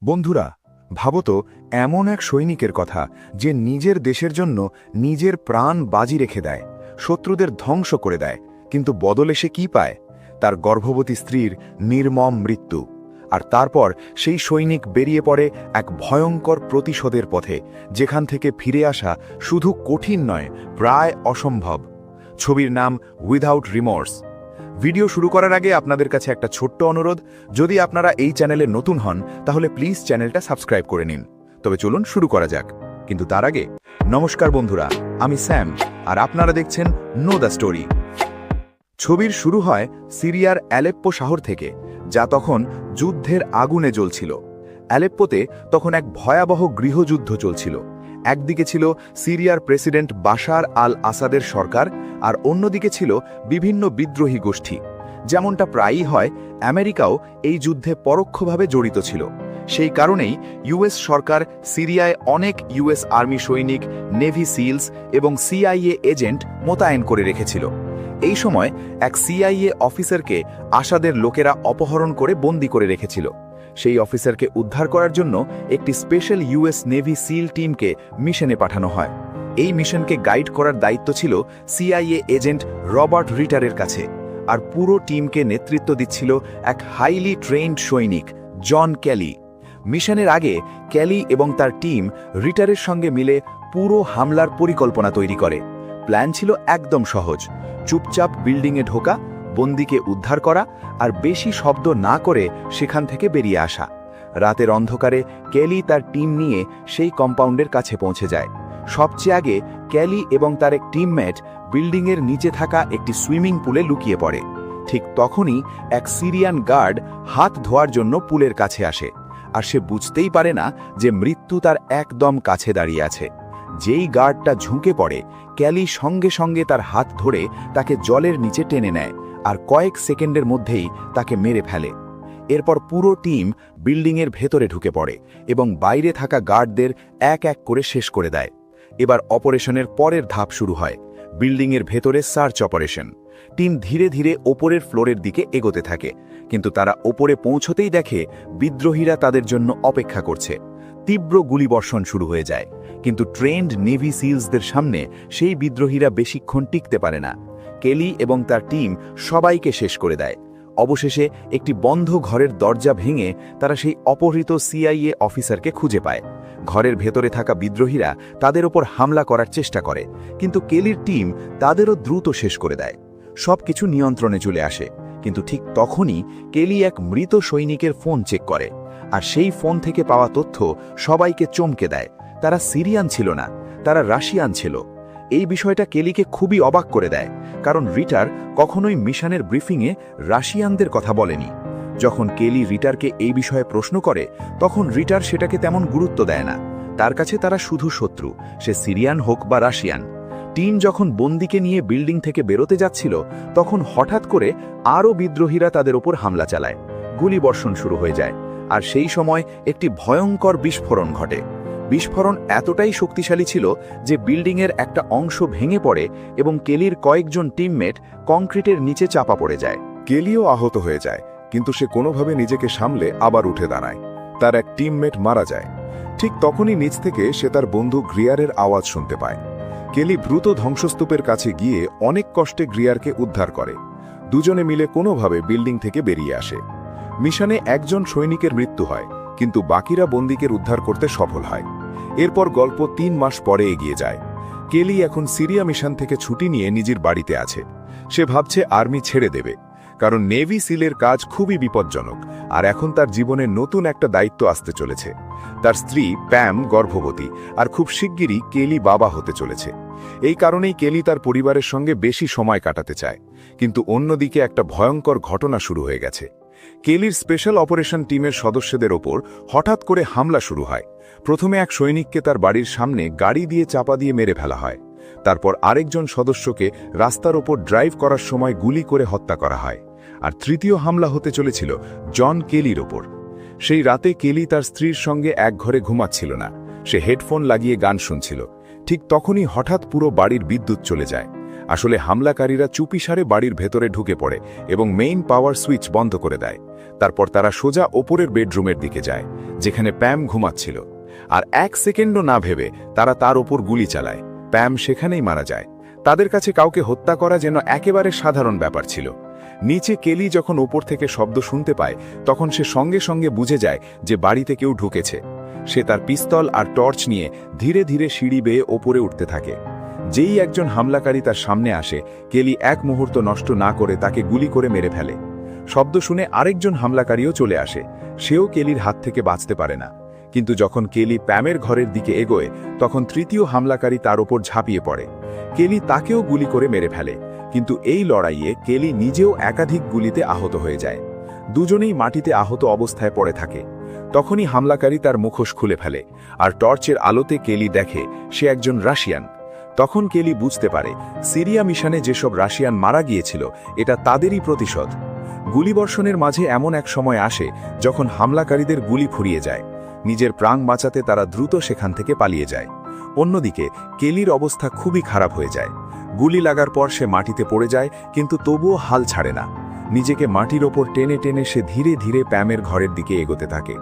বন্ধুরা, ভাবো তো এমন এক সৈনিকের কথা যে নিজের দেশের জন্য নিজের প্রাণ বাজি রেখে দেয়, শত্রুদের ধ্বংস করে দেয়, কিন্তু বদলে সে কি পায়? তার গর্ভবতী স্ত্রীর নির্মম মৃত্যু। আর তারপর সেই সৈনিক বেরিয়ে পড়ে এক ভয়ঙ্কর প্রতিশোধের পথে, যেখান থেকে ফিরে আসা শুধু কঠিন নয়, প্রায় অসম্ভব। ছবির নাম উইদাউট রিমোর্স। ভিডিও শুরু করার আগে আপনাদের কাছে একটা ছোট্ট অনুরোধ, যদি আপনারা এই চ্যানেলে নতুন হন তাহলে প্লিজ চ্যানেলটা সাবস্ক্রাইব করে নিন। তবে চলুন শুরু করা যাক। কিন্তু তার আগে নমস্কার বন্ধুরা, আমি স্যাম, আর আপনারা দেখছেন নো দ্য স্টোরি। ছবির শুরু হয় সিরিয়ার অ্যালেপ্পো শহর থেকে, যা তখন যুদ্ধের আগুনে জ্বলছিল। অ্যালেপ্পোতে তখন এক ভয়াবহ গৃহযুদ্ধ চলছিল। একদিকে ছিল সিরিয়ার প্রেসিডেন্ট বাশার আল আসাদের সরকার, আর অন্যদিকে ছিল বিভিন্ন বিদ্রোহী গোষ্ঠী। যেমনটা প্রায়ই হয়, আমেরিকাও এই যুদ্ধে পরোক্ষভাবে জড়িত ছিল। সেই কারণেই ইউএস সরকার সিরিয়ায় অনেক ইউএস আর্মি সৈনিক, নেভি সিলস এবং সিআইএ এজেন্ট মোতায়েন করে রেখেছিল। এই সময় এক সিআইএ অফিসারকে আসাদের লোকেরা অপহরণ করে বন্দী করে রেখেছিল। সেই অফিসারকে উদ্ধার করার জন্য একটি স্পেশাল ইউএস নেভি সিল টিমকে মিশনে পাঠানো হয়। এই মিশনকে গাইড করার দায়িত্ব ছিল সিআইএ এজেন্ট রবার্ট রিটারের কাছে, আর পুরো টিমকে নেতৃত্ব দিচ্ছিল এক হাইলি ট্রেন্ড সৈনিক, জন ক্যালি। মিশনের আগে ক্যালি এবং তার টিম রিটারের সঙ্গে মিলে পুরো হামলার পরিকল্পনা তৈরি করে। প্ল্যান ছিল একদম সহজ: চুপচাপ বিল্ডিংয়ে ঢোকা, বন্দীকে উদ্ধার করা, আর বেশি শব্দ না করে সেখান থেকে বেরিয়ে আসা। রাতের অন্ধকারে ক্যালি তার টিম নিয়ে সেই কম্পাউন্ডের কাছে পৌঁছে যায়। সবচেয়ে আগে ক্যালি এবং তার এক টিমমেট বিল্ডিংয়ের নিচে থাকা একটি সুইমিং পুলে লুকিয়ে পড়ে। ঠিক তখনই এক সিরিয়ান গার্ড হাত ধোয়ার জন্য পুলের কাছে আসে, আর সে বুঝতেই পারে না যে মৃত্যু তার একদম কাছে দাঁড়িয়ে আছে। যেই গার্ডটা ঝুঁকে পড়ে, ক্যালি সঙ্গে সঙ্গে তার হাত ধরে তাকে জলের নিচে টেনে নেয়, আর কয়েক সেকেন্ডের মধ্যেই তাকে মেরে ফেলে। এরপর পুরো টিম বিল্ডিংয়ের ভেতরে ঢুকে পড়ে এবং বাইরে থাকা গার্ডদের এক এক করে শেষ করে দেয়। এবার অপারেশনের পরের ধাপ শুরু হয়, বিল্ডিংয়ের ভেতরে সার্চ অপারেশন। টিম ধীরে ধীরে ওপরের ফ্লোরের দিকে এগোতে থাকে, কিন্তু তারা ওপরে পৌঁছতেই দেখে বিদ্রোহীরা তাদের জন্য অপেক্ষা করছে। তীব্র গুলিবর্ষণ শুরু হয়ে যায়, কিন্তু ট্রেন্ড নেভি সিলসদের সামনে সেই বিদ্রোহীরা বেশিক্ষণ টিকতে পারে না। কেলি এবং তার টিম সবাইকে শেষ করে দেয়। অবশেষে একটি বন্ধ ঘরের দরজা ভেঙে তারা সেই অপহৃত সিআইএ অফিসারকে খুঁজে পায়। ঘরের ভেতরে থাকা বিদ্রোহীরা তাদের ওপর হামলা করার চেষ্টা করে, কিন্তু কেলির টিম তাদেরও দ্রুত শেষ করে দেয়। সবকিছু নিয়ন্ত্রণে চলে আসে, কিন্তু ঠিক তখনই কেলি এক মৃত সৈনিকের ফোন চেক করে, আর সেই ফোন থেকে পাওয়া তথ্য সবাইকে চমকে দেয়। তারা সিরিয়ান ছিল না, তারা রাশিয়ান ছিল। এই বিষয়টা কেলিকে খুবই অবাক করে দেয়, কারণ রিটার কখনোই মিশনের ব্রিফিংয়ে রাশিয়ানদের কথা বলেনি। যখন কেলি রিটারকে এই বিষয়ে প্রশ্ন করে, তখন রিটার সেটাকে তেমন গুরুত্ব দেয় না। তার কাছে তারা শুধু শত্রু, সে সিরিয়ান হোক বা রাশিয়ান। টিম যখন বন্দীকে নিয়ে বিল্ডিং থেকে বেরোতে যাচ্ছিল, তখন হঠাৎ করে আরও বিদ্রোহীরা তাদের ওপর হামলা চালায়। গুলিবর্ষণ শুরু হয়ে যায়, আর সেই সময় একটি ভয়ঙ্কর বিস্ফোরণ ঘটে। বিস্ফোরণ এতটাই শক্তিশালী ছিল যে বিল্ডিংয়ের একটা অংশ ভেঙে পড়ে এবং কেলির কয়েকজন টিমমেট কংক্রিটের নিচে চাপা পড়ে যায়। কেলিও আহত হয়ে যায়, কিন্তু সে কোনোভাবে নিজেকে সামলে আবার উঠে দাঁড়ায়। তার এক টিমমেট মারা যায়। ঠিক তখনই নিচ থেকে সে তার বন্ধু গ্রিয়ারের আওয়াজ শুনতে পায়। কেলি দ্রুত ধ্বংসস্তূপের কাছে গিয়ে অনেক কষ্টে গ্রিয়ারকে উদ্ধার করে। দুজনে মিলে কোনোভাবে বিল্ডিং থেকে বেরিয়ে আসে। মিশনে একজন সৈনিকের মৃত্যু হয়, কিন্তু বাকিরা বন্দীকে উদ্ধার করতে সফল হয়। এরপর গল্প 3 মাস পরে এগিয়ে যায়। কেলি এখন সিরিয়া মিশন থেকে ছুটি নিয়ে নিজের বাড়িতে আছে। সে ভাবছে আর্মি ছেড়ে দেবে, কারণ নেভি সিলের কাজ খুবই বিপজ্জনক, আর এখন তার জীবনে নতুন একটা দায়িত্ব আসতে চলেছে। তার স্ত্রী প্যাম গর্ভবতী, আর খুব শিগগিরই কেলি বাবা হতে চলেছে। এই কারণেই কেলি তার পরিবারের সঙ্গে বেশি সময় কাটাতে চায়। কিন্তু অন্যদিকে একটা ভয়ঙ্কর ঘটনা শুরু হয়ে গেছে। কেলির স্পেশাল অপারেশন টিমের সদস্যদের ওপর হঠাৎ করে হামলা শুরু হয়। প্রথমে এক সৈনিককে তার বাড়ির সামনে গাড়ি দিয়ে চাপা দিয়ে মেরে ফেলা হয়। তারপর আরেকজন সদস্যকে রাস্তার ওপর ড্রাইভ করার সময় গুলি করে হত্যা করা হয়। আর তৃতীয় হামলা হতে চলেছিল জন কেলির ওপর। সেই রাতে কেলি তার স্ত্রীর সঙ্গে এক ঘরে ঘুমাচ্ছিল না, সে হেডফোন লাগিয়ে গান শুনছিল। ঠিক তখনই হঠাৎ পুরো বাড়ির বিদ্যুৎ চলে যায়। আসলে হামলাকারীরা চুপিসারে বাড়ির ভেতরে ঢুকে পড়ে এবং মেইন পাওয়ার সুইচ বন্ধ করে দেয়। তারপর তারা সোজা ওপরের বেডরুমের দিকে যায়, যেখানে প্যাম ঘুমাচ্ছিল। আর 1 সেকেন্ডও না ভেবে তারা তার ওপর গুলি চালায়। প্যাম সেখানেই মারা যায়। তাদের কাছে কাউকে হত্যা করা যেন একেবারে সাধারণ ব্যাপার ছিল। নিচে কেলি যখন ওপর থেকে শব্দ শুনতে পায়, তখন সে সঙ্গে সঙ্গে বুঝে যায় যে বাড়িতে কেউ ঢুকেছে। সে তার পিস্তল আর টর্চ নিয়ে ধীরে ধীরে সিঁড়ি বেয়ে ওপরে উঠতে থাকে। যেই একজন হামলাকারী তার সামনে আসে, কেলি 1 মুহূর্ত নষ্ট না করে তাকে গুলি করে মেরে ফেলে। শব্দ শুনে আরেকজন হামলাকারীও চলে আসে। সেও কেলির হাত থেকে বাঁচতে পারে না। কিন্তু যখন কেলি প্যামের ঘরের দিকে এগোয়, তখন তৃতীয় হামলাকারী তার ওপর ঝাঁপিয়ে পড়ে। কেলি তাকেও গুলি করে মেরে ফেলে, কিন্তু এই লড়াইয়ে কেলি নিজেও একাধিক গুলিতে আহত হয়ে যায়। দুজনেই মাটিতে আহত অবস্থায় পড়ে থাকে। তখনই হামলাকারী তার মুখোশ খুলে ফেলে, আর টর্চের আলোতে কেলি দেখে সে একজন রাশিয়ান। তখন কেলি বুঝতে পারে সিরিয়া মিশনে যেসব রাশিয়ান মারা গিয়েছিল, এটা তাদেরই প্রতিশোধ। গুলিবর্ষণের মাঝে এমন এক সময় আসে যখন হামলাকারীদের গুলি ফুরিয়ে যায়। নিজের প্রাণ বাঁচাতে তারা দ্রুত সেখান থেকে পালিয়ে যায়। অন্যদিকে কেলির অবস্থা খুবই খারাপ হয়ে যায়। গুলি লাগার পর সে মাটিতে পড়ে যায়, কিন্তু তবুও হাল ছাড়ে না। নিজেকে মাটির ওপর টেনে টেনে সে ধীরে ধীরে প্যামের ঘরের দিকে এগোতে থাকে।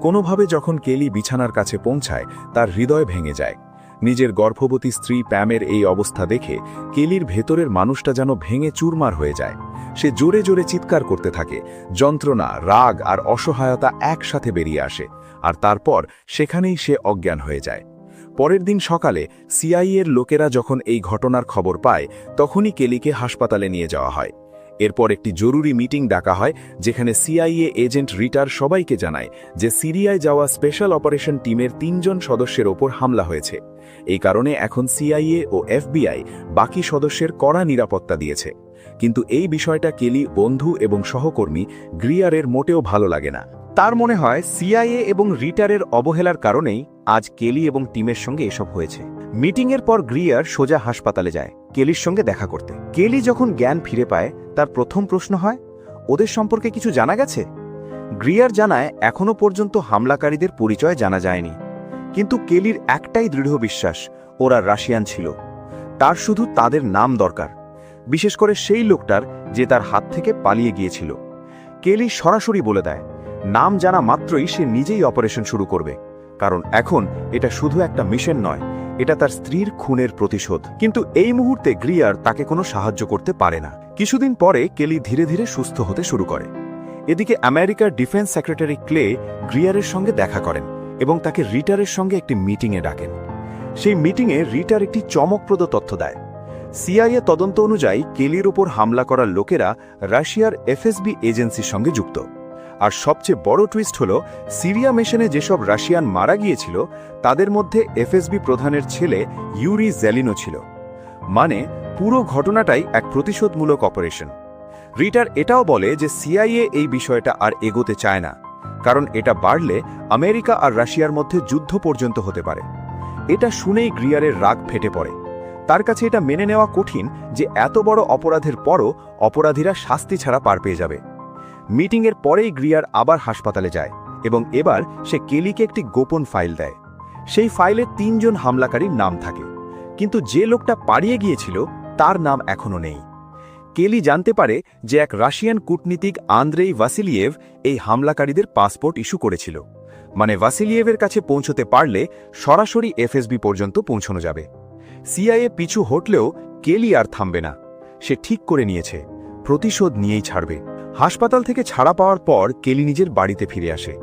কোনোভাবে যখন কেলি বিছানার কাছে পৌঁছায়, তার হৃদয় ভেঙে যায়। নিজের গর্ভবতী স্ত্রী প্যামের এই অবস্থা দেখে কেলির ভেতরের মানুষটা যেন ভেঙে চুরমার হয়ে যায়। সে জোরে জোরে চিৎকার করতে থাকে। যন্ত্রণা, রাগ আর অসহায়তা একসাথে বেরিয়ে আসে, আর তারপর সেখানেই সে অজ্ঞান হয়ে যায়। পরের দিন সকালে সিআইএর লোকেরা যখন এই ঘটনার খবর পায়, তখনই কেলিকে হাসপাতালে নিয়ে যাওয়া হয়। এরপর একটি জরুরি মিটিং ডাকা হয়, যেখানে সিআইএ এজেন্ট রিটার সবাইকে জানায় যে সিরিয়ায় যাওয়া স্পেশাল অপারেশন টিমের 3 জন সদস্যের ওপর হামলা হয়েছে। এই কারণে এখন সিআইএ ও এফবিআই বাকি সদস্যের কড়া নিরাপত্তা দিয়েছে। কিন্তু এই বিষয়টা কেলি বন্ধু এবং সহকর্মী গ্রিয়ারের মোটেও ভালো লাগে না। তার মনে হয় সিআইএ এবং রিটারের অবহেলার কারণেই আজ কেলি এবং টিমের সঙ্গে এসব হয়েছে। মিটিংয়ের পর গ্রিয়ার সোজা হাসপাতালে যায় কেলির সঙ্গে দেখা করতে। কেলি যখন জ্ঞান ফিরে পায়, তার প্রথম প্রশ্ন হয়, ওদের সম্পর্কে কিছু জানা গেছে? গ্রিয়ার জানায় এখনো পর্যন্ত হামলাকারীদের পরিচয় জানা যায়নি, কিন্তু কেলির একটাই দৃঢ় বিশ্বাস, ওরা রাশিয়ান ছিল। তার শুধু তাদের নাম দরকার, বিশেষ করে সেই লোকটার যে তার হাত থেকে পালিয়ে গিয়েছিল। কেলি সরাসরি বলে দেয় নাম জানা মাত্রই সে নিজেই অপারেশন শুরু করবে, কারণ এখন এটা শুধু একটা মিশন নয়, এটা তার স্ত্রীর খুনের প্রতিশোধ। কিন্তু এই মুহূর্তে গ্রিয়ার তাকে কোনো সাহায্য করতে পারে না। কিছুদিন পরে কেলি ধীরে ধীরে সুস্থ হতে শুরু করে। এদিকে আমেরিকার ডিফেন্স সেক্রেটারি ক্লে গ্রিয়ারের সঙ্গে দেখা করেন এবং তাকে রিটারের সঙ্গে একটি মিটিংয়ে ডাকেন। সেই মিটিংয়ে রিটার একটি চমকপ্রদ তথ্য দেয়। সিআইএ তদন্ত অনুযায়ী কেলির উপর হামলা করার লোকেরা রাশিয়ার এফএসবি এজেন্সির সঙ্গে যুক্ত। আর সবচেয়ে বড় টুইস্ট হল, সিরিয়া মিশনে যেসব রাশিয়ান মারা গিয়েছিল, তাদের মধ্যে এফএসবি প্রধানের ছেলে ইউরি জেলিনো ছিল। মানে পুরো ঘটনাটাই এক প্রতিশোধমূলক অপারেশন। রিটার এটাও বলে যে সিআইএ এই বিষয়টা আর এগোতে চায় না, কারণ এটা বাড়লে আমেরিকা আর রাশিয়ার মধ্যে যুদ্ধ পর্যন্ত হতে পারে। এটা শুনেই গ্রিয়ারের রাগ ফেটে পড়ে। তার কাছে এটা মেনে নেওয়া কঠিন যে এত বড় অপরাধের পরও অপরাধীরা শাস্তি ছাড়া পার পেয়ে যাবে। মিটিংয়ের পরেই গ্রিয়ার আবার হাসপাতালে যায় এবং এবার সে কেলিকে একটি গোপন ফাইল দেয়। সেই ফাইলে 3 জন হামলাকারীর নাম থাকে, কিন্তু যে লোকটা পালিয়ে গিয়েছিল তার নাম এখনো নেই। কেলি জানতে পারে যে এক রাশিয়ান কূটনীতিক আন্দ্রেই ভাসিলিয়েভ এই হামলাকারীদের পাসপোর্ট ইস্যু করেছিল। মানে ভাসিলিয়েভের কাছে পৌঁছতে পারলে সরাসরি এফএসবি পর্যন্ত পৌঁছানো যাবে। সিআইএ পিছু হটলেও কেলি আর থামবে না। সে ঠিক করে নিয়েছে প্রতিশোধ নিয়েই ছাড়বে। হাসপাতাল থেকে ছাড়া পাওয়ার পর কেলি নিজের বাড়িতে ফিরে আসে।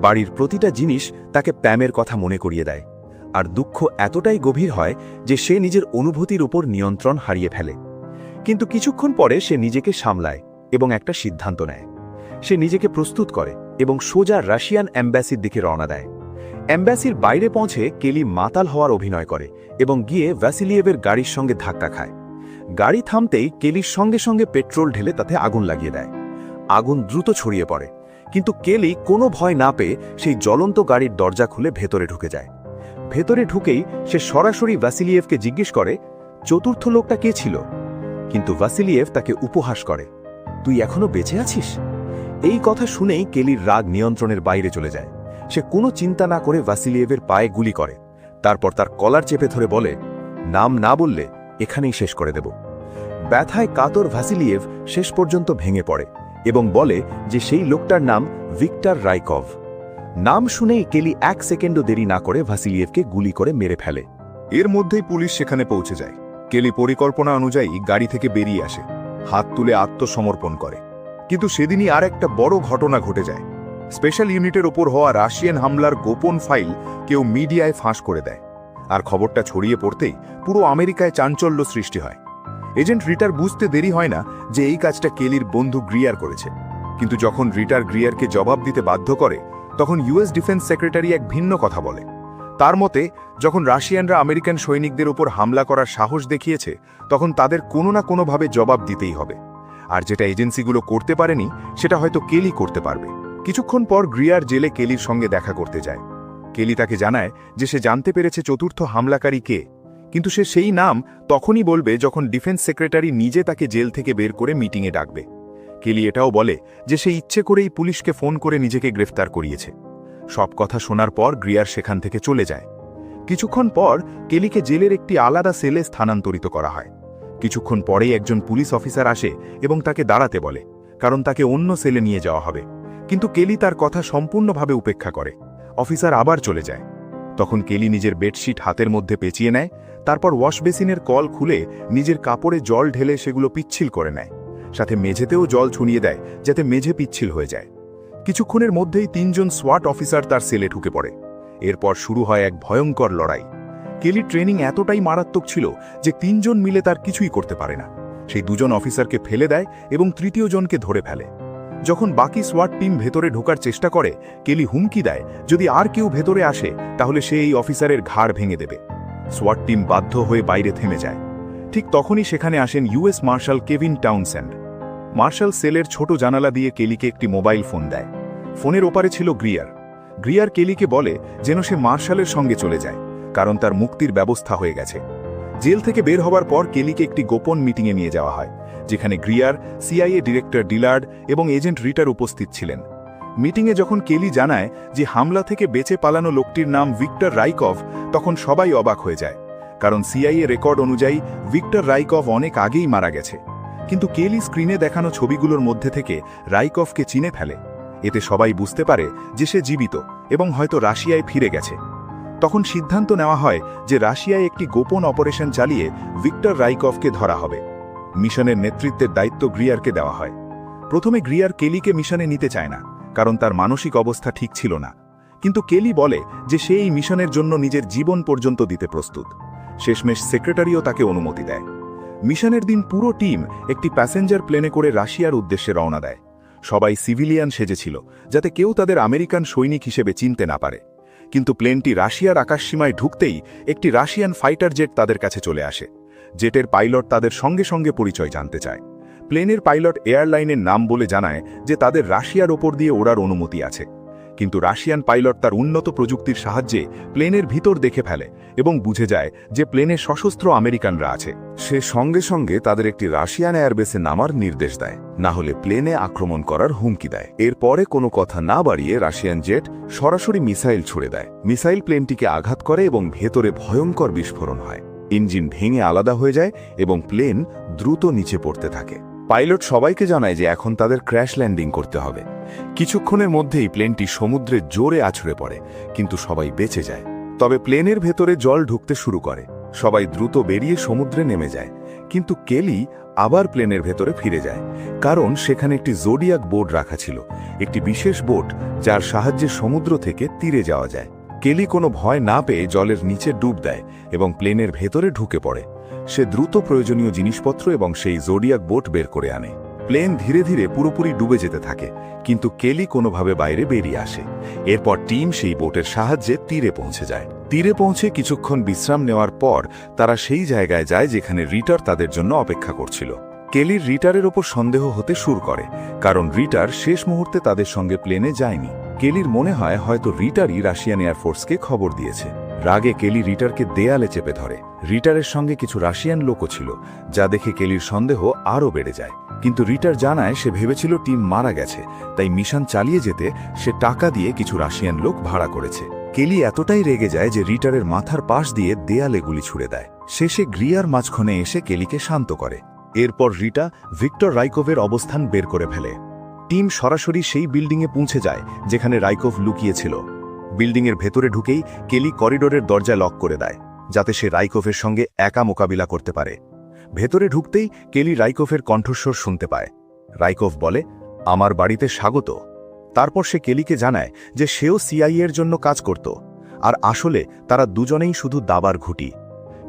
বাড়ির প্রতিটা জিনিস তাকে প্যামের কথা মনে করিয়ে দেয়, আর দুঃখ এতটাই গভীর হয় যে সে নিজের অনুভূতির উপর নিয়ন্ত্রণ হারিয়ে ফেলে। কিন্তু কিছুক্ষণ পরে সে নিজেকে সামলায় এবং একটা সিদ্ধান্ত নেয়। সে নিজেকে প্রস্তুত করে এবং সোজা রাশিয়ান এম্বাসির দিকে রওনা দেয়। এম্বাসির বাইরে পৌঁছে কেলি মাতাল হওয়ার অভিনয় করে এবং গিয়ে ভাসিলিয়েভের গাড়ির সঙ্গে ধাক্কা খায়। গাড়ি থামতেই কেলির সঙ্গে সঙ্গে পেট্রোল ঢেলে তাতে আগুন লাগিয়ে দেয়। আগুন দ্রুত ছড়িয়ে পড়ে, কিন্তু কেলি কোনো ভয় না পেয়ে সেই জ্বলন্ত গাড়ির দরজা খুলে ভেতরে ঢুকে যায়। ভেতরে ঢুকেই সে সরাসরি ভাসিলিয়েভকে জিজ্ঞেস করে চতুর্থ লোকটা কে ছিল, কিন্তু ভাসিলিয়েভ তাকে উপহাস করে, তুই এখনো বেঁচে আছিস? এই কথা শুনেই কেলির রাগ নিয়ন্ত্রণের বাইরে চলে যায়। সে কোনো চিন্তা না করে ভাসিলিয়েভের পায়ে গুলি করে, তারপর তার কলার চেপে ধরে বলে, নাম না বললে এখানেই শেষ করে দেব। ব্যথায় কাতর ভাসিলিয়েভ শেষ পর্যন্ত ভেঙে পড়ে এবং বলে যে সেই লোকটার নাম ভিক্টর রাইকভ। নাম শুনেই কেলি 1 সেকেন্ডও দেরি না করে ভাসিলিয়েভকে গুলি করে মেরে ফেলে। এর মধ্যেই পুলিশ সেখানে পৌঁছে যায়। কেলি পরিকল্পনা অনুযায়ী গাড়ি থেকে বেরিয়ে আসে, হাত তুলে আত্মসমর্পণ করে। কিন্তু সেদিনই আর একটা বড় ঘটনা ঘটে যায়। স্পেশাল ইউনিটের ওপর হওয়া রাশিয়ান হামলার গোপন ফাইল কেউ মিডিয়ায় ফাঁস করে দেয়, আর খবরটা ছড়িয়ে পড়তেই পুরো আমেরিকায় চাঞ্চল্য সৃষ্টি হয়। এজেন্ট রিটার বুঝতে দেরি হয় না যে এই কাজটা কেলির বন্ধু গ্রিয়ার করেছে। কিন্তু যখন রিটার গ্রিয়ারকে জবাব দিতে বাধ্য করে, তখন ইউএস ডিফেন্স সেক্রেটারি এক ভিন্ন কথা বলে। তার মতে, যখন রাশিয়ানরা আমেরিকান সৈনিকদের উপর হামলা করার সাহস দেখিয়েছে, তখন তাদের কোনো না কোনোভাবে জবাব দিতেই হবে। আর যেটা এজেন্সিগুলো করতে পারেনি, সেটা হয়তো কেলি করতে পারবে। কিছুক্ষণ পর গ্রিয়ার জেলে কেলির সঙ্গে দেখা করতে যায়। কেলি তাকে জানায় যে সে জানতে পেরেছে চতুর্থ হামলাকারী কে, কিন্তু সে সেই নাম তখনই বলবে যখন ডিফেন্স সেক্রেটারি নিজে তাকে জেল থেকে বের করে মিটিংয়ে ডাকবে। কেলি এটাও বলে যে সে ইচ্ছে করেই পুলিশকে ফোন করে নিজেকে গ্রেফতার করিয়েছে। সব কথা শোনার পর গ্রিয়ার সেখান থেকে চলে যায়। কিছুক্ষণ পর কেলিকে জেলের একটি আলাদা সেলে স্থানান্তরিত করা হয়। কিছুক্ষণ পরেই একজন পুলিশ অফিসার আসে এবং তাকে দাঁড়াতে বলে, কারণ তাকে অন্য সেলে নিয়ে যাওয়া হবে। কিন্তু কেলি তার কথা সম্পূর্ণভাবে উপেক্ষা করে। অফিসার আবার চলে যায়। তখন কেলি নিজের বেডশিট হাতের মধ্যে পেঁচিয়ে নেয়, তারপর ওয়াশ বেসিনের কল খুলে নিজের কাপড়ে জল ঢেলে সেগুলো পিচ্ছিল করে নেয়। সাথে মেঝেতেও জল ছড়িয়ে দেয় যাতে মেঝে পিচ্ছিল হয়ে যায়। কিছুক্ষণের মধ্যেই 3 জন সোয়াট অফিসার তার সেলে ঢুকে পড়ে। এরপর শুরু হয় এক ভয়ঙ্কর লড়াই। কেলির ট্রেনিং এতটাই মারাত্মক ছিল যে 3 জন মিলে তার কিছুই করতে পারে না। সেই 2 জন অফিসারকে ফেলে দেয় এবং তৃতীয় জনকে ধরে ফেলে। যখন বাকি সোয়াট টিম ভেতরে ঢোকার চেষ্টা করে, কেলি হুমকি দেয় যদি আর কেউ ভেতরে আসে তাহলে সে এই অফিসারের ঘাড় ভেঙে দেবে। সোয়াট টিম বাধ্য হয়ে বাইরে থেমে যায়। ঠিক তখনই সেখানে আসেন US marshal Kevin Townsend. Marshal সেলের ছোট জানালা দিয়ে কেলিকে একটি মোবাইল ফোন দেয়। ফোনের ওপারে ছিল গ্রিয়ার। গ্রিয়ার কেলিকে বলে যেন সে মার্শালের সঙ্গে চলে যায়, কারণ তার মুক্তির ব্যবস্থা হয়ে গেছে। জেল থেকে বের হবার পর কেলিকে একটি গোপন মিটিংয়ে নিয়ে যাওয়া হয়, যেখানে গ্রিয়ার, সিআইএ ডিরেক্টর ডিলার্ড এবং এজেন্ট রিটার উপস্থিত ছিলেন। মিটিংয়ে যখন কেলি জানায় যে হামলা থেকে বেঁচে পালানো লোকটির নাম ভিক্টর রাইকভ, তখন সবাই অবাক হয়ে যায়, কারণ সিআইএ রেকর্ড অনুযায়ী ভিক্টর রাইকভ অনেক আগেই মারা গেছে। কিন্তু কেলি স্ক্রিনে দেখানো ছবিগুলোর মধ্যে থেকে রাইকভকে চিনে ফেলে। এতে সবাই বুঝতে পারে যে সে জীবিত এবং হয়তো রাশিয়ায় ফিরে গেছে। তখন সিদ্ধান্ত নেওয়া হয় যে রাশিয়ায় একটি গোপন অপারেশন চালিয়ে ভিক্টর রাইকভকে ধরা হবে। মিশনের নেতৃত্বের দায়িত্ব গ্রিয়ারকে দেওয়া হয়। প্রথমে গ্রিয়ার কেলিকে মিশনে নিতে চায় না, কারণ তার মানসিক অবস্থা ঠিক ছিল না। কিন্তু কেলি বলে যে সে এই মিশনের জন্য নিজের জীবন পর্যন্ত দিতে প্রস্তুত। শেষমেশ সেক্রেটারিও তাকে অনুমতি দেয়। মিশনের দিন পুরো টিম একটি প্যাসেঞ্জার প্লেনে করে রাশিয়ার উদ্দেশ্যে রওনা দেয়। সবাই সিভিলিয়ান সেজেছিল, যাতে কেউ তাদের আমেরিকান সৈনিক হিসেবে চিনতে না পারে। কিন্তু প্লেনটি রাশিয়ার আকাশসীমায় ঢুকতেই একটি রাশিয়ান ফাইটার জেট তাদের কাছে চলে আসে। জেটের পাইলট তাদের সঙ্গে সঙ্গে পরিচয় জানতে চায়। প্লেনের পাইলট এয়ারলাইনের নাম বলে জানায় যে তাদের রাশিয়ার ওপর দিয়ে ওড়ার অনুমতি আছে। কিন্তু রাশিয়ান পাইলট তার উন্নত প্রযুক্তির সাহায্যে প্লেনের ভিতর দেখে ফেলে এবং বুঝে যায় যে প্লেনে সশস্ত্র আমেরিকানরা আছে। সে সঙ্গে সঙ্গে তাদের একটি রাশিয়ান এয়ারবেসে নামার নির্দেশ দেয়, না হলে প্লেনে আক্রমণ করার হুমকি দেয়। এরপরে কোনো কথা না বাড়িয়ে রাশিয়ান জেট সরাসরি মিসাইল ছুড়ে দেয়। মিসাইল প্লেনটিকে আঘাত করে এবং ভেতরে ভয়ঙ্কর বিস্ফোরণ হয়। ইঞ্জিন ভেঙে আলাদা হয়ে যায় এবং প্লেন দ্রুত নিচে পড়তে থাকে। পাইলট সবাইকে জানায় যে এখন তাদের ক্র্যাশ ল্যান্ডিং করতে হবে। কিছুক্ষণের মধ্যেই প্লেনটি সমুদ্রে জোরে আছড়ে পড়ে, কিন্তু সবাই বেঁচে যায়। তবে প্লেনের ভেতরে জল ঢুকতে শুরু করে। সবাই দ্রুত বেরিয়ে সমুদ্রে নেমে যায়, কিন্তু কেলি আবার প্লেনের ভেতরে ফিরে যায়, কারণ সেখানে একটি জোডিয়াক বোট রাখা ছিল, একটি বিশেষ বোট যার সাহায্যে সমুদ্র থেকে তীরে যাওয়া যায়। কেলি কোনো ভয় না পেয়ে জলের নিচে ডুব দেয় এবং প্লেনের ভেতরে ঢুকে পড়ে। সে দ্রুত প্রয়োজনীয় জিনিসপত্র এবং সেই জোডিয়াক বোট বের করে আনে। প্লেন ধীরে ধীরে পুরোপুরি ডুবে যেতে থাকে, কিন্তু কেলি কোনোভাবে বাইরে বেরিয়ে আসে। এরপর টিম সেই বোটের সাহায্যে তীরে পৌঁছে যায়। তীরে পৌঁছে কিছুক্ষণ বিশ্রাম নেওয়ার পর তারা সেই জায়গায় যায় যেখানে রিটার তাদের জন্য অপেক্ষা করছিল। কেলির রিটারের ওপর সন্দেহ হতে শুরু করে, কারণ রিটার শেষ মুহূর্তে তাদের সঙ্গে প্লেনে যায়নি। কেলির মনে হয় হয়তো রিটারই রাশিয়ান এয়ারফোর্সকে খবর দিয়েছে। রাগে কেলি রিটারকে দেয়ালে চেপে ধরে। রিটারের সঙ্গে কিছু রাশিয়ান লোকও ছিল, যা দেখে কেলির সন্দেহ আরও বেড়ে যায়। কিন্তু রিটার জানায় সে ভেবেছিল টিম মারা গেছে, তাই মিশন চালিয়ে যেতে সে টাকা দিয়ে কিছু রাশিয়ান লোক ভাড়া করেছে। কেলি এতটাই রেগে যায় যে রিটারের মাথার পাশ দিয়ে দেয়ালে গুলি ছুড়ে দেয়। শেষে গ্রিয়ার মাঝখানে এসে কেলিকে শান্ত করে। এরপর রিটা ভিক্টর রাইকভের অবস্থান বের করে ফেলে। টিম সরাসরি সেই বিল্ডিংয়ে পৌঁছে যায় যেখানে রাইকভ লুকিয়েছিল। বিল্ডিংয়ের ভেতরে ঢুকেই কেলি করিডোরের দরজা লক করে দেয়, যাতে সে রাইকভের সঙ্গে একা মোকাবিলা করতে পারে। ভেতরে ঢুকতেই কেলি রাইকভের কণ্ঠস্বর শুনতে পায়। রাইকভ বলে, আমার বাড়িতে স্বাগত। তারপর সে কেলিকে জানায় যে সেও সিআইএর জন্য কাজ করত, আর আসলে তারা দুজনেই শুধু দাবার ঘুঁটি।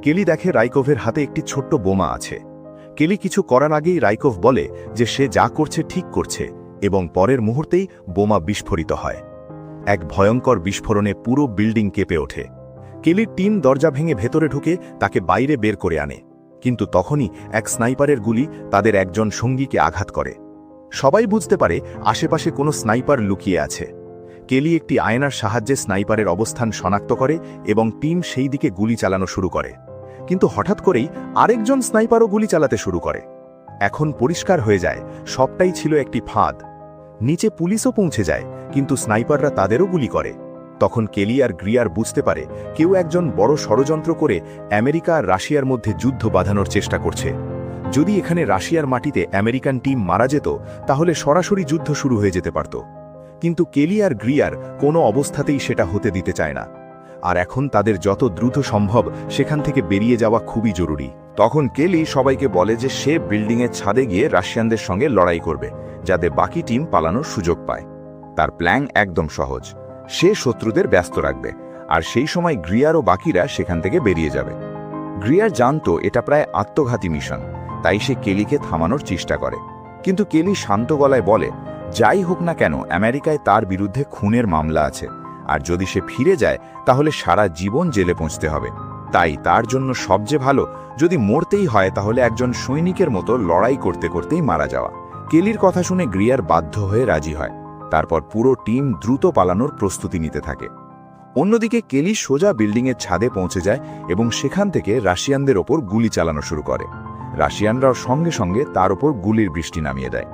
কেলি দেখে রাইকভের হাতে একটি ছোট্ট বোমা আছে। কেলি কিছু করার আগেই রাইকভ বলে যে সে যা করছে ঠিক করছে, এবং পরের মুহূর্তেই বোমা বিস্ফোরিত হয়। এক ভয়ঙ্কর বিস্ফোরণে পুরো বিল্ডিং কেঁপে ওঠে। কেলির টিম দরজা ভেঙে ভেতরে ঢুকে তাকে বাইরে বের করে আনে, কিন্তু তখনই এক স্নাইপারের গুলি তাদের একজন সঙ্গীকে আঘাত করে। সবাই বুঝতে পারে আশেপাশে কোনো স্নাইপার লুকিয়ে আছে। কেলি একটি আয়নার সাহায্যে স্নাইপারের অবস্থান শনাক্ত করে এবং টিম সেই দিকে গুলি চালানো শুরু করে। কিন্তু হঠাৎ করেই আরেকজন স্নাইপারও গুলি চালাতে শুরু করে। এখন পরিষ্কার হয়ে যায় সবটাই ছিল একটি ফাঁদ। নিচে পুলিশও পৌঁছে যায়, কিন্তু স্নাইপাররা তাদেরও গুলি করে। তখন কেলি আর গ্রিয়ার বুঝতে পারে কেউ একজন বড় ষড়যন্ত্র করে আমেরিকা আর রাশিয়ার মধ্যে যুদ্ধ বাঁধানোর চেষ্টা করছে। যদি এখানে রাশিয়ার মাটিতে আমেরিকান টিম মারা যেত, তাহলে সরাসরি যুদ্ধ শুরু হয়ে যেতে পারত। কিন্তু কেলি আর গ্রিয়ার কোনো অবস্থাতেই সেটা হতে দিতে চায় না, আর এখন তাদের যত দ্রুত সম্ভব সেখান থেকে বেরিয়ে যাওয়া খুবই জরুরি। তখন কেলি সবাইকে বলে যে সে বিল্ডিংয়ের ছাদে গিয়ে রাশিয়ানদের সঙ্গে লড়াই করবে, যাতে বাকি টিম পালানোর সুযোগ পায়। তার প্ল্যান একদম সহজ, সে শত্রুদের ব্যস্ত রাখবে, আর সেই সময় গ্রিয়ার ও বাকিরা সেখান থেকে বেরিয়ে যাবে। গ্রিয়ার জানত এটা প্রায় আত্মঘাতী মিশন, তাই সে কেলিকে থামানোর চেষ্টা করে। কিন্তু কেলি শান্ত গলায় বলে, যাই হোক না কেন আমেরিকায় তার বিরুদ্ধে খুনের মামলা আছে, আর যদি সে ফিরে যায় তাহলে সারা জীবন জেলে পৌঁছতে হবে। তাই তার জন্য সবচেয়ে ভালো যদি মরতেই হয় তাহলে একজন সৈনিকের মতো লড়াই করতে করতেই মারা যাওয়া। কেলির কথা শুনে গ্রিয়ার বাধ্য হয়ে রাজি হয়। তারপর পুরো টিম দ্রুত পালানোর প্রস্তুতি নিতে থাকে। অন্যদিকে কেলি সোজা বিল্ডিংয়ের ছাদে পৌঁছে যায় এবং সেখান থেকে রাশিয়ানদের ওপর গুলি চালানো শুরু করে। রাশিয়ানরাও সঙ্গে সঙ্গে তার ওপর গুলির বৃষ্টি নামিয়ে দেয়।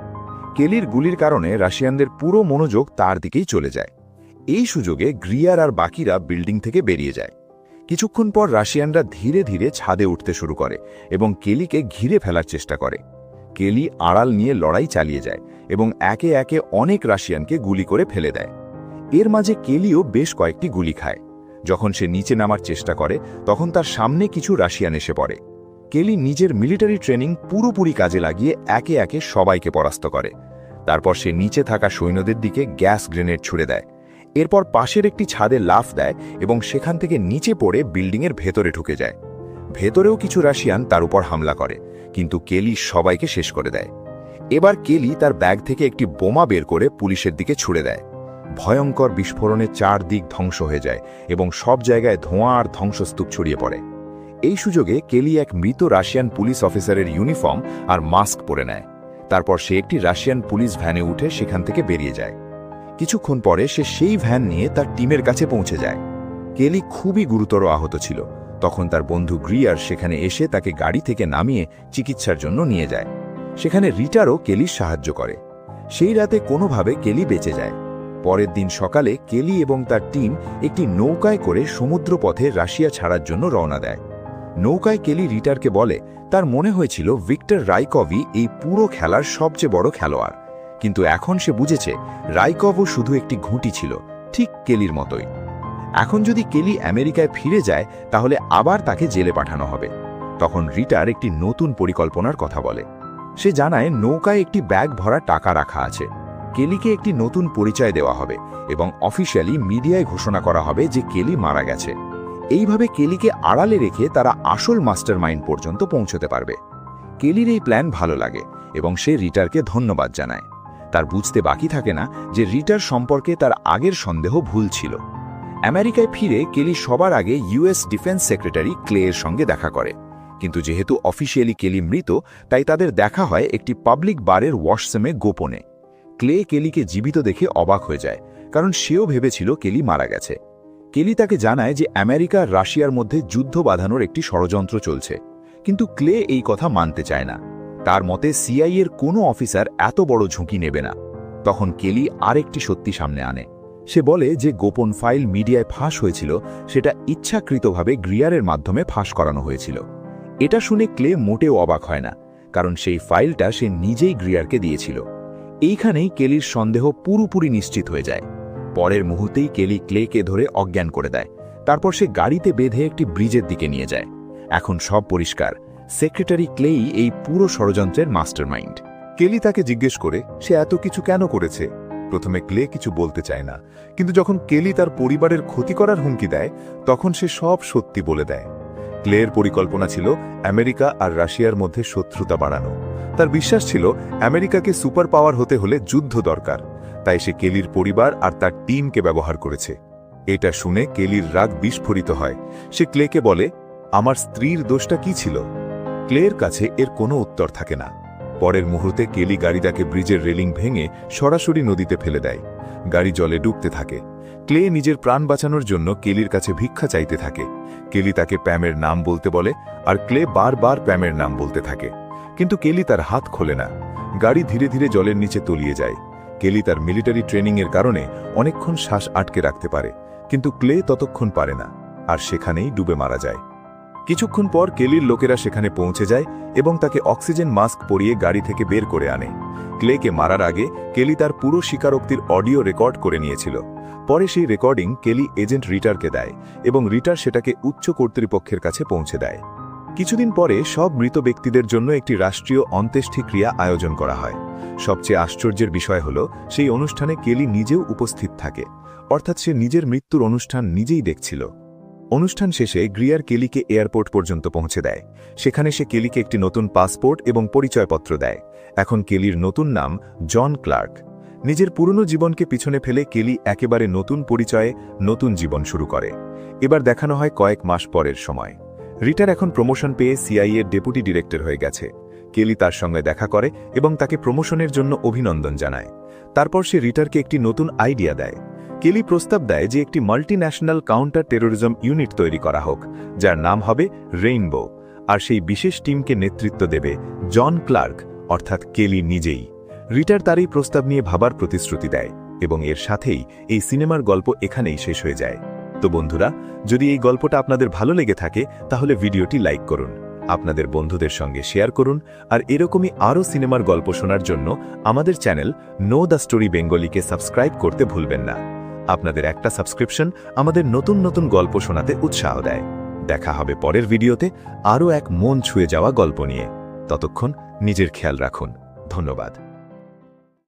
কেলির গুলির কারণে রাশিয়ানদের পুরো মনোযোগ তার দিকেই চলে যায়। এই সুযোগে গ্রিয়ার আর বাকিরা বিল্ডিং থেকে বেরিয়ে যায়। কিছুক্ষণ পর রাশিয়ানরা ধীরে ধীরে ছাদে উঠতে শুরু করে এবং কেলিকে ঘিরে ফেলার চেষ্টা করে। কেলি আড়াল নিয়ে লড়াই চালিয়ে যায় এবং একে একে অনেক রাশিয়ানকে গুলি করে ফেলে দেয়। এর মাঝে কেলিও বেশ কয়েকটি গুলি খায়। যখন সে নিচে নামার চেষ্টা করে তখন তার সামনে কিছু রাশিয়ান এসে পড়ে। কেলি নিজের মিলিটারি ট্রেনিং পুরোপুরি কাজে লাগিয়ে একে একে সবাইকে পরাস্ত করে। তারপর সে নিচে থাকা সৈন্যদের দিকে গ্যাস গ্রেনেড ছুড়ে দেয়। এরপর পাশের একটি ছাদে লাফ দেয় এবং সেখান থেকে নিচে পড়ে বিল্ডিংয়ের ভেতরে ঢুকে যায়। ভেতরেও কিছু রাশিয়ান তার উপর হামলা করে, কিন্তু কেলি সবাইকে শেষ করে দেয়। এবার কেলি তার ব্যাগ থেকে একটি বোমা বের করে পুলিশের দিকে ছুড়ে দেয়। ভয়ঙ্কর বিস্ফোরণে চারদিক ধ্বংস হয়ে যায় এবং সব জায়গায় ধোঁয়া আর ধ্বংসস্তূপ ছড়িয়ে পড়ে। এই সুযোগে কেলি এক মৃত রাশিয়ান পুলিশ অফিসারের ইউনিফর্ম আর মাস্ক পরে নেয়। তারপর সে একটি রাশিয়ান পুলিশ ভ্যানে উঠে সেখান থেকে বেরিয়ে যায়। কিছুক্ষণ পরে সে সেই ভ্যান নিয়ে তার টিমের কাছে পৌঁছে যায়। কেলি খুবই গুরুতর আহত ছিল। তখন তার বন্ধু গ্রিয়ার সেখানে এসে তাকে গাড়ি থেকে নামিয়ে চিকিৎসার জন্য নিয়ে যায়। সেখানে রিটারও কেলির সাহায্য করে। সেই রাতে কোনোভাবে কেলি বেঁচে যায়। পরের দিন সকালে কেলি এবং তার টিম একটি নৌকায় করে সমুদ্রপথে রাশিয়া ছাড়ার জন্য রওনা দেয়। নৌকায় কেলি রিটারকে বলে তার মনে হয়েছিল ভিক্টর রাইকভই এই পুরো খেলার সবচেয়ে বড় খেলোয়াড়, কিন্তু এখন সে বুঝেছে রাইকভও শুধু একটি ঘুঁটি ছিল, ঠিক কেলির মতোই। এখন যদি কেলি আমেরিকায় ফিরে যায় তাহলে আবার তাকে জেলে পাঠানো হবে। তখন রিটার একটি নতুন পরিকল্পনার কথা বলে। সে জানায় নৌকায় একটি ব্যাগ ভরা টাকা রাখা আছে। কেলিকে একটি নতুন পরিচয় দেওয়া হবে এবং অফিশিয়ালি মিডিয়ায় ঘোষণা করা হবে যে কেলি মারা গেছে। এইভাবে কেলিকে আড়ালে রেখে তারা আসল মাস্টারমাইন্ড পর্যন্ত পৌঁছতে পারবে। কেলির এই প্ল্যান ভালো লাগে এবং সে রিটারকে ধন্যবাদ জানায়। তার বুঝতে বাকি থাকে না যে রিটার সম্পর্কে তার আগের সন্দেহ ভুল ছিল। আমেরিকায় ফিরে কেলি সবার আগে ইউএস ডিফেন্স সেক্রেটারি ক্লে এর সঙ্গে দেখা করে, কিন্তু যেহেতু অফিশিয়ালি কেলি মৃত তাই তাদের দেখা হয় একটি পাবলিক বারের ওয়াশরুমে গোপনে। ক্লে কেলিকে জীবিত দেখে অবাক হয়ে যায়, কারণ সেও ভেবেছিল কেলি মারা গেছে। কেলি তাকে জানায় যে আমেরিকা আর রাশিয়ার মধ্যে যুদ্ধ বাঁধানোর একটি ষড়যন্ত্র চলছে, কিন্তু ক্লে এই কথা মানতে চায় না। তার মতে সিআইএর কোনো অফিসার এত বড় ঝুঁকি নেবে না। তখন কেলি আরেকটি সত্যি সামনে আনে। সে বলে যে গোপন ফাইল মিডিয়ায় ফাঁস হয়েছিল সেটা ইচ্ছাকৃতভাবে গ্রিয়ারের মাধ্যমে ফাঁস করানো হয়েছিল। এটা শুনে ক্লে মোটেও অবাক হয় না, কারণ সেই ফাইলটা সে নিজেই গ্রিয়ারকে দিয়েছিল। এইখানেই কেলির সন্দেহ পুরোপুরি নিশ্চিত হয়ে যায়। পরের মুহূর্তেই কেলি ক্লেকে ধরে অজ্ঞান করে দেয়। তারপর সে গাড়িতে বেঁধে একটি ব্রিজের দিকে নিয়ে যায়। এখন সব পরিষ্কার, সেক্রেটারি ক্লেই এই পুরো ষড়যন্ত্রের মাস্টারমাইন্ড। কেলি তাকে জিজ্ঞেস করে সে এত কিছু কেন করেছে। প্রথমে ক্লে কিছু বলতে চায় না, কিন্তু যখন কেলি তার পরিবারের ক্ষতি করার হুমকি দেয় তখন সে সব সত্যি বলে দেয়। ক্লের পরিকল্পনা ছিল আমেরিকা আর রাশিয়ার মধ্যে শত্রুতা বাড়ানো। তার বিশ্বাস ছিল আমেরিকাকে সুপার পাওয়ার হতে হলে যুদ্ধ দরকার, তাই সে কেলির পরিবার আর তার টিমকে ব্যবহার করেছে। এটা শুনে কেলির রাগ বিস্ফোরিত হয়। সে ক্লেকে বলে, আমার স্ত্রীর দোষটা কি ছিল? ক্লের কাছে এর কোনো উত্তর থাকে না। পরের মুহূর্তে কেলি গাড়িটাকে ব্রিজের রেলিং ভেঙে সরাসরি নদীতে ফেলে দেয়। গাড়ি জলে ডুবতে থাকে। ক্লে নিজের প্রাণ বাঁচানোর জন্য কেলির কাছে ভিক্ষা চাইতে থাকে। কেলি তাকে প্যামের নাম বলতে বলে, আর ক্লে বারবার প্যামের নাম বলতে থাকে, কিন্তু কেলি তার হাত খোলে না। গাড়ি ধীরে ধীরে জলের নিচে তলিয়ে যায়। কেলি তার মিলিটারি ট্রেনিংয়ের কারণে অনেকক্ষণ শ্বাস আটকে রাখতে পারে, কিন্তু ক্লে ততক্ষণ পারে না, আর সেখানেই ডুবে মারা যায়। কিছুক্ষণ পর কেলির লোকেরা সেখানে পৌঁছে যায় এবং তাকে অক্সিজেন মাস্ক পরিয়ে গাড়ি থেকে বের করে আনে। ক্লেকে মারার আগে কেলি তার পুরো স্বীকারোক্তির অডিও রেকর্ড করে নিয়েছিল। পরে সেই রেকর্ডিং কেলি এজেন্ট রিটারকে দেয় এবং রিটার সেটাকে উচ্চ কর্তৃপক্ষের কাছে পৌঁছে দেয়। কিছুদিন পরে সব মৃত ব্যক্তিদের জন্য একটি রাষ্ট্রীয় অন্ত্যেষ্টিক্রিয়া আয়োজন করা হয়। সবচেয়ে আশ্চর্যের বিষয় হল সেই অনুষ্ঠানে কেলি নিজেও উপস্থিত থাকে, অর্থাৎ সে নিজের মৃত্যুর অনুষ্ঠান নিজেই দেখছিল। অনুষ্ঠান শেষে গ্রিয়ার কেলিকে এয়ারপোর্ট পর্যন্ত পৌঁছে দেয়। সেখানে সে কেলিকে একটি নতুন পাসপোর্ট এবং পরিচয়পত্র দেয়। এখন কেলির নতুন নাম জন ক্লার্ক। নিজের পুরনো জীবনকে পিছনে ফেলে কেলি একেবারে নতুন পরিচয়ে নতুন জীবন শুরু করে। এবার দেখানো হয় কয়েক মাস পরের সময়। রিটার এখন প্রমোশন পেয়ে সিআইএর ডেপুটি ডিরেক্টর হয়ে গেছে। কেলি তার সঙ্গে দেখা করে এবং তাকে প্রমোশনের জন্য অভিনন্দন জানায়। তারপর সে রিটারকে একটি নতুন আইডিয়া দেয়। কেলি প্রস্তাব দেয় যে একটি মাল্টিন্যাশনাল কাউন্টার টেরোরিজম ইউনিট তৈরি করা হোক, যার নাম হবে রেইনবো, আর সেই বিশেষ টিমকে নেতৃত্ব দেবে জন ক্লার্ক, অর্থাৎ কেলি নিজেই। রিটার তার এই প্রস্তাব নিয়ে ভাবার প্রতিশ্রুতি দেয় এবং এর সাথেই এই সিনেমার গল্প এখানেই শেষ হয়ে যায়। তো বন্ধুরা, যদি এই গল্পটা আপনাদের ভালো লেগে থাকে তাহলে ভিডিওটি লাইক করুন, আপনাদের বন্ধুদের সঙ্গে শেয়ার করুন, আর এরকমই আরও সিনেমার গল্প শোনার জন্য আমাদের চ্যানেল নো দ্য স্টোরি বেঙ্গলিকে সাবস্ক্রাইব করতে ভুলবেন না। আপনাদের একটা সাবস্ক্রিপশন আমাদের নতুন নতুন গল্প শোনাতে উৎসাহ দেয়। দেখা হবে পরের ভিডিওতে আরও এক মন ছুঁয়ে যাওয়া গল্প নিয়ে। ততক্ষণ নিজের খেয়াল রাখুন। ধন্যবাদ।